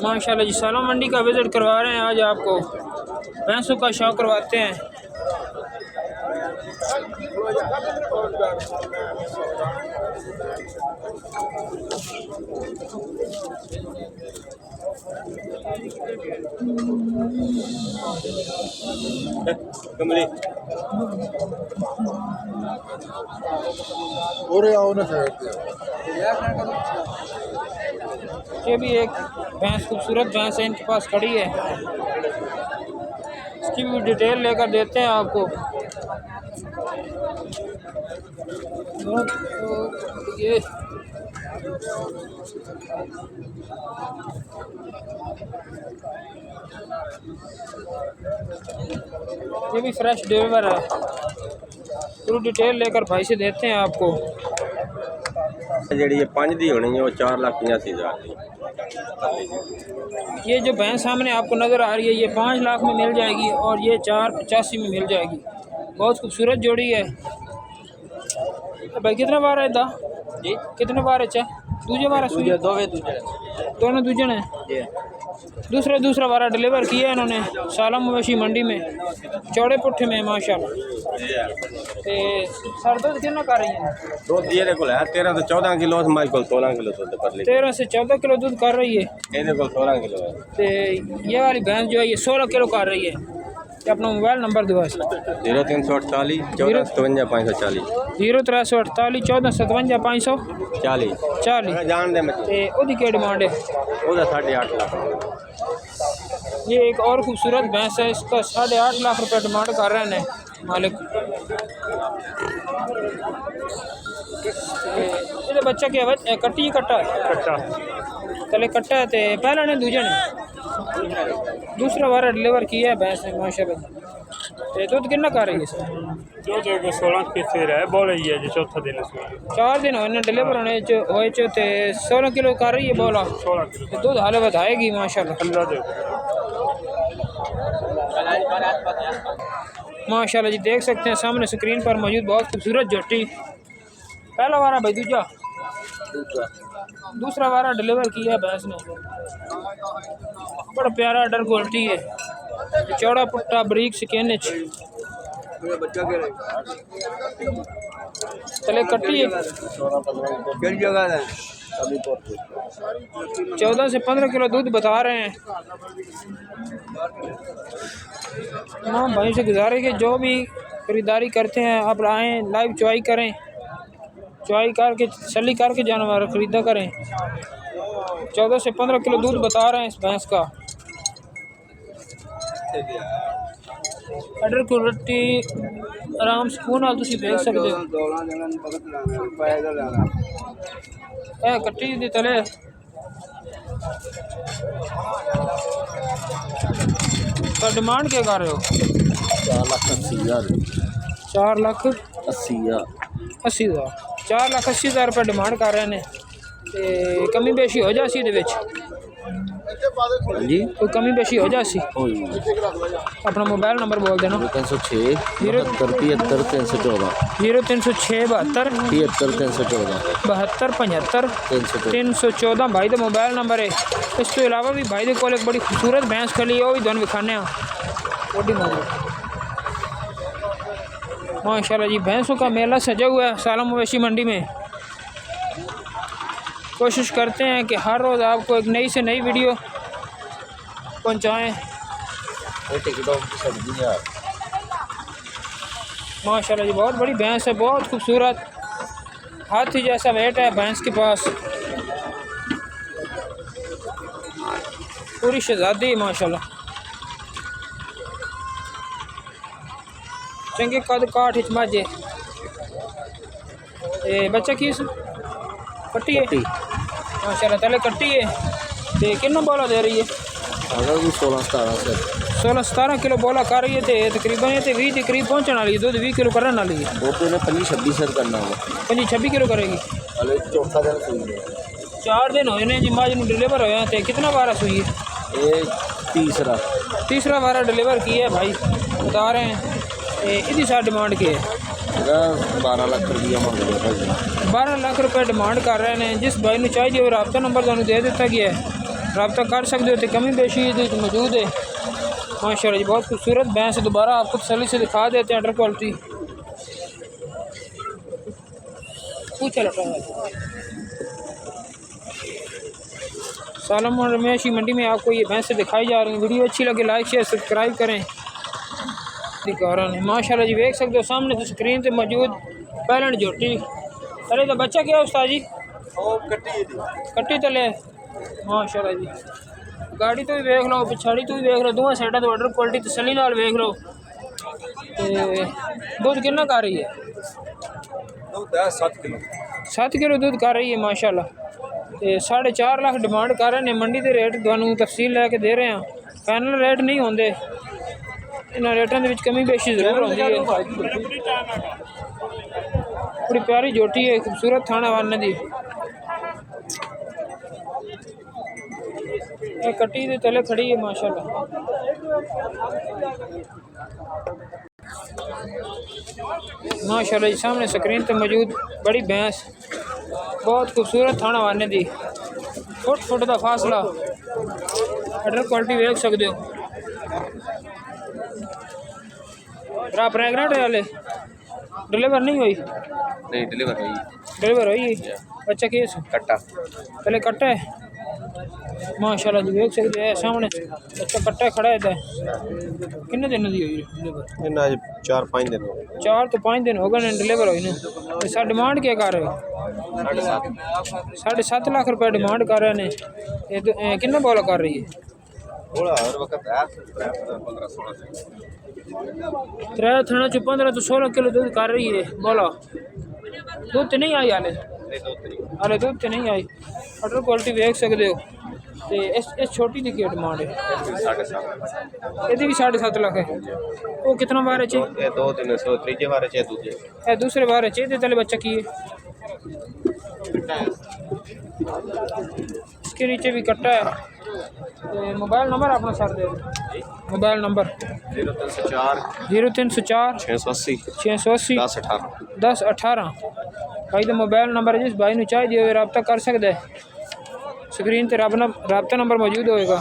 माशाल्लाह जी साला मंडी का विज़िट करवा रहे हैं। आज आपको भैंसों का शौक करवाते हैं। कमरे ये भी एक भैंस, खूबसूरत भैंस है इनके पास खड़ी है। इसकी भी डिटेल लेकर देते हैं आपको। ये भी फ्रेश डिलीवर है। पूरी डिटेल लेकर भाई से देते हैं आपको। जी 5 दी होनी है वो 4,85,000 की। ये जो भैंस सामने आपको नज़र आ रही है ये 5 लाख में मिल जाएगी और ये 4,85 में मिल जाएगी। बहुत खूबसूरत जोड़ी है। भाई कितने बार है दा जी? कितने बार है? दूजे बार है? दोनों दूजे ने दूसरा वारा डिलीवर किया इन्होंने साला मवेशी मंडी में चौड़े पुट्ठे में माशाल्लाह। ते सर दूध कितना कर रही है? दूध ये को है 13 से 14 किलो, हमारे को 16 किलो दूध कर ली। 13 से 14 किलो दूध कर रही है। ये को 16 किलो है। ते ये वाली भैंस जो है ये 16 किलो कर रही है। तो अपना मोबाइल नंबर दो। 0348 14 57 540 0348 14 57 540 जान दे ते ओदी क्या डिमांड है? ओदा 8.5 लाख। ये एक और खूबसूरत भैंस है, इसका 8.5 लाख रुपए डिमांड कर रहे हैं मालिक। ये बच्चा क्या है? कट्टी कट्टा है। तले कट्टा है। ते पहला ने दूजे ने दूसरा बार डिलीवर किया है भैंस ने माशाल्लाह। ते दूध कितना कर रही है? दूध 16 किलो है। बोल रही है जी चौथा दिन 4 दिन होने डिलीवर होने ते 16 किलो कर रही है। बोला 16 किलो दूध हाले बताएगी माशाल्लाह। माशाल्लाह जी देख सकते हैं सामने स्क्रीन पर मौजूद बहुत खूबसूरत जोटी। पहला वारा भाई दूसरा वारा डिलीवर किया है भैंस ने। बड़ा प्यारा अडर क्वालिटी है। चौड़ा पुट्टा बरीक स्किन तले कट्टी है। 14 से 15 किलो दूध बता रहे हैं। तमाम भाई से गुजारिश है जो भी खरीदारी करते हैं आप आएँ, लाइव चुआई करें, चुआई करके तसल्ली करके जानवर खरीदा करें। 14 से 15 किलो दूध बता रहे हैं इस भैंस का। अडर क्वालिटी आराम सुकून नाल तुसीं देख सकते हो। कट्टी दी तले तो डिमांड क्या कर रहे हो? 4,80,000 4,80,000 4,80,000 रुपये डिमांड कर रहे हैं। ते कमी बेशी हो जासी दे विच जी? कोई कमी बेशी हो जासी? अपना मोबाइल नंबर बोल देना। 306 72 73 314 0306 72 73 314 72 75 314 भाई का मोबाइल नंबर है। इस तो इलावा भी भाई को एक बड़ी खूबसूरत भैंस खली है, वो भी दोनों दिखाने माशाल्लाह जी। भैंसों का मेला सजा हुआ है साला मवेशी मंडी में। कोशिश करते हैं कि हर रोज़ आपको एक नई से नई वीडियो पहुँचाएँ। माशाल्लाह जी बहुत बड़ी भैंस है, बहुत खूबसूरत, हाथी जैसा वेट है भैंस के पास। पूरी शहजादी माशाल्लाह। चंगे कद काठ हिच माजे। बच्चा की कट्टी है माशाल्लाह। तले कट्टी है। ते कितना बोला दे रही है? 16-17 किलो बोला कर रही है। तकरीबन 20 के करीब पहुँचने वाली है। दूध 20 किलो करने वाली है। 25-26 करना होगा। 25-26 किलो करेगी। 4 दिन होए ने जी माज डिलीवर होया। तो कितना बारा सुई है? ये तीसरा बारा डिलीवर किया है भाई बता रहे हैं। इसकी साथ डिमांड की है? 12 लाख रुपया मांग रहे हैं। 12 लाख रुपये डिमांड कर रहे हैं। जिस भाई ने चाहिए वो रब्ता नंबर तुहानू दे दिता गया है। रब्ता कर सकते हो तो कमी बेशी मौजूद है माशाल्लाह जी। बहुत खूबसूरत भैंस है। दोबारा आपको तसल्ली से दिखा देते हैं अंडर क्वालिटी। पूछा लटा है सालम और रमेशी मंडी में आपको ये भैंसें दिखाई जा रही हैं। वीडियो अच्छी लगे लाइक शेयर सब्सक्राइब करें। दिखारण है माशाल्लाह जी। देख सकते हो सामने तो स्क्रीन पे मौजूद पैरेंट झोटी। अरे तो बच्चा क्या उस्ताद जी? कट्टी तले माशाल्लाह जी। गाड़ी तो भी देख लो पिछाड़ी तो भी देख लो दोवें साइडा तो ऑर्डर क्वालिटी तसल्ली नाल देख लो। दूध कितना कर रही है? 7 किलो दूध कर रही है माशाल्लाह। तो 4.5 लाख डिमांड कर रहे हैं। मंडी के रेट थानू तफसील लैके दे रहे हैं। फाइनल रेट नहीं होंगे। इन्होंने रेटों के कमी बेशी जरूर होती है। बड़ी प्यारी जोटी है खूबसूरत थाना वाने दी। ये कट्टी दे तले खड़ी है माशाल्लाह। माशाल्लाह जी सामने स्क्रीन पे मौजूद बड़ी भैंस बहुत खूबसूरत थाना वाने दी। फुट का फासला अडर क्वालिटी देख सकते हो। प्रेगनेंट है हाले डिलीवर नहीं हुई? नहीं डिलीवर हुई। बच्चा केस कट्टा पहले कट्टा है माशाल्लाह जी। देख सकते हैं सामने बच्चा कट्टा खड़ा है। कितने दिन की हुई डिलीवर? 4-5 दिन 4 तो 5 दिन हो गए डिलीवर हुई ने। सर डिमांड क्या कर रहे हो? 7.5 लाख रुपये डिमांड कर रहे हैं। ये कितना बोला कर रही है? हर वक्त 15-16 त्रै थाना चो 15 तो 16 किलो दूध कर रही है। बोलो दूध तो नहीं आई हाले दूध तो नहीं आई। अडर क्वालिटी देख सकते हो। तो इस छोटी की क्या डिमांड है? 7.5 भी 7.5 लाख है। वो कितना बार है? 2-300 तीजे बार है दूजे दूसरे बार है चाहिए तले बच्चा की है। इसके नीचे भी कट्टा है। मोबाइल नंबर अपना सर दे। मोबाइल नंबर 0304 680 1018 भाई का मोबाइल नंबर है। जिस भाई ने चाहिए रब्ता कर सकता है। स्क्रीन पर रब्ता नंबर मौजूद होएगा।